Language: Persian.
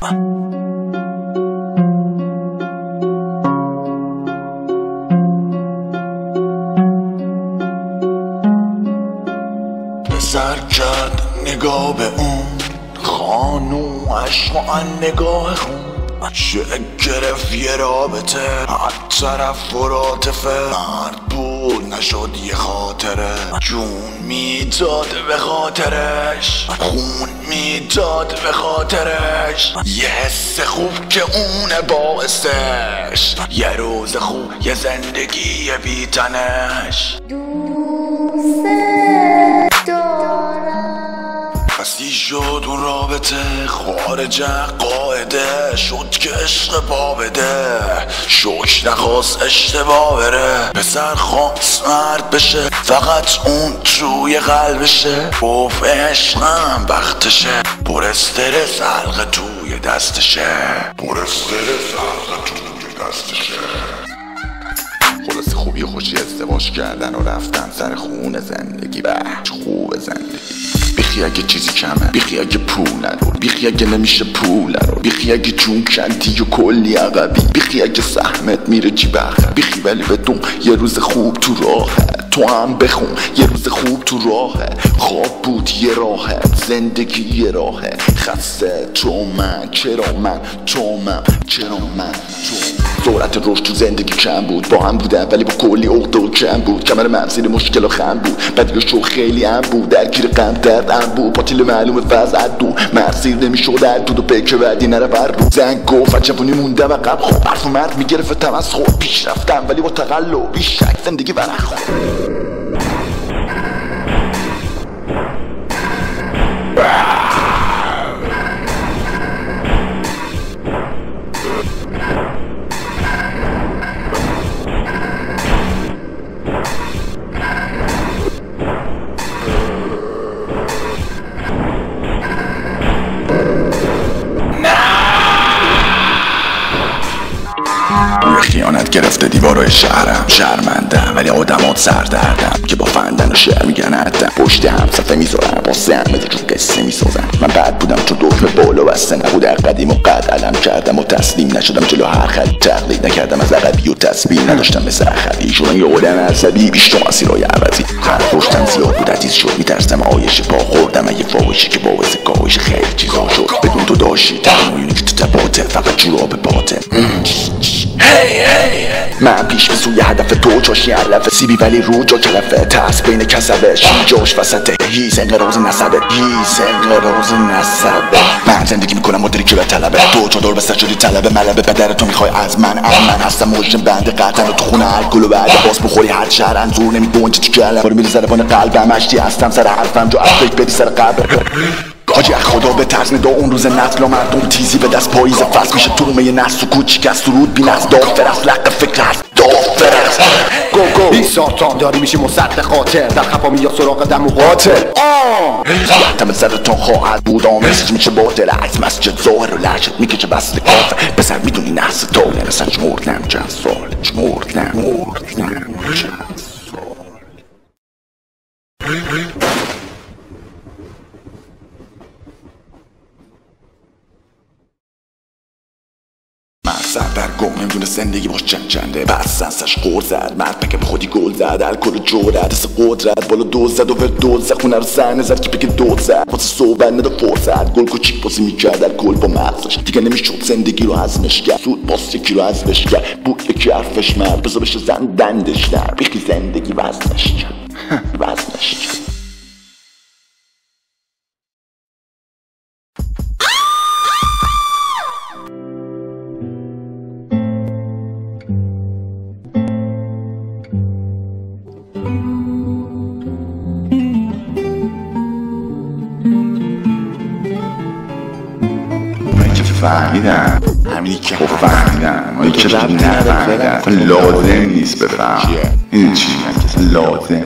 سر کرد نگاه به اون خانومش و نگاه خون شعر گرفت یه رابطه از طرف و عاطفه مرد بود نشد یه خاطره جون میداد به خاطرش خون میداد به خاطرش یه حس خوب که اونه باعثش یه روز خوب یه زندگی بی‌تنش دوست دارم بسی شد اون رابطه خارج قاعده شد که عشق پا بده شوش نخواست اشتباه بره پسر خواست مرد بشه فقط اون توی قلبشه گفت عشقم وقتشه پر استرس حلقه توی دستشه پر استرس حلقه توی دستشه خلاص خوبی خوشی ازدواج کردن و رفتن سر خون زندگی بچ خوب زندگی بیخی اگه چیزی کمه بیخی اگه پول نداری بیخی اگه نمیشه پول نداری بیخی اگه جون کندی و کلی عقبی بیخی اگه سهمت میره جیب عقب بیخی ولی بدون یه روز خوب تو راهه تو هم بخون یه روز خوب تو راهه خواب بود یه راهه زندگی یه راهه خسته تو من چرا من تو من چرا من تو سرعت رشد تو زندگی کم بود با هم بودم ولی با کلی عقده و کم بود کمر من زیر مشکل و خم بود بدی شو خیلی هم بود درگیر غم درد هم بود پاتیل معلوم وضع دو مرسیر نمیشد در دود و پیک بعدی نره بر رو زنگ گفت عجبونی موندم عقب خب حرف مرد میگرفت تمسخر پیش رفتم ولی با تقلب بیشک زندگی ورق خورد خیانت گرفته دیوارای شهرم شرمندم ولی آدمات سردردم که با فندن و شعر میگن عدم پشت هم صفحه میذارم واسه همه جون قصه میسازم من بد بودم چون دکمه بالا بسته نبود قدیم و قد علم کردم و تسلیم نشدم جلو هر خرید تقلید نکردم از عقبی و تسبیح نداشتم مثل اخوی شدم یه آدم عصبی بیشتر مسیرهای عوضی خرد رشتم زیاد بود عزیز شد میترسم آیش پا خوردم یه فاحشی که باعث کاهش خیلی چیزا شد بدون تو داشتی تمایلی که تو تباته فقط جوراب باطن من پیش به سوی هدف تو چاشی علفه سیبی ولی رو جا کلفه ترس بین کسبه جاش وسطه هیز انقراض نسبه هیز انقراض نسبه من زندگی میکنم مدری که به طلبه تو چادر بسته شدی طلبه ملبه پدر تو میخوای از من هستم موجه بند قطن و تو خونه الکل و بعد باز بخوری هر شهر انزور نمیدونی چی که علم باری میری زربان قلبم اشتی هستم سر حرفم جو افریک بدی سر قبر حاجی خدا به طرز ندا اون روز نسل و مردم تیزی به دست پاییز فصل میشه تومه نسل و کوچیک از سرود بی نقص دافر از لق فکر هست دافر از گو این ساتان داری میشی مصدق قاتل در خفا میاد سراغ دم و قاتل یحتمل سرطان خواهد بود آمسج میشه باطل از مسجد ظاهر و لحشت میکشه بسل کافه پسر میدونی نحس تاله اصلا چمردنم چند سال چمردنم چند سال سر در گم نمیدونه زندگی باش چنده بس سنسش قور زد مرد پکه به خودی گل زد الکل جورت حس قدرت بالا دوز زد و ور دوز زد خونه رو سحنه زد که پکه دوز زد واسه صحبت نده فرصت گل کوچیک بازی میکرد الکل با مغزش دیگه نمیشد زندگی رو هضمش کرد سود باز یکی رو حذفش کرد بود یکی حرفش مرد بذار بشه زن دندش در بیخی زندگی وزنش کرد وزنش کرد فهمیدم همینی که فهمیدم اونی که رب نفهمیدم لازم نیست بفهم این چی لازم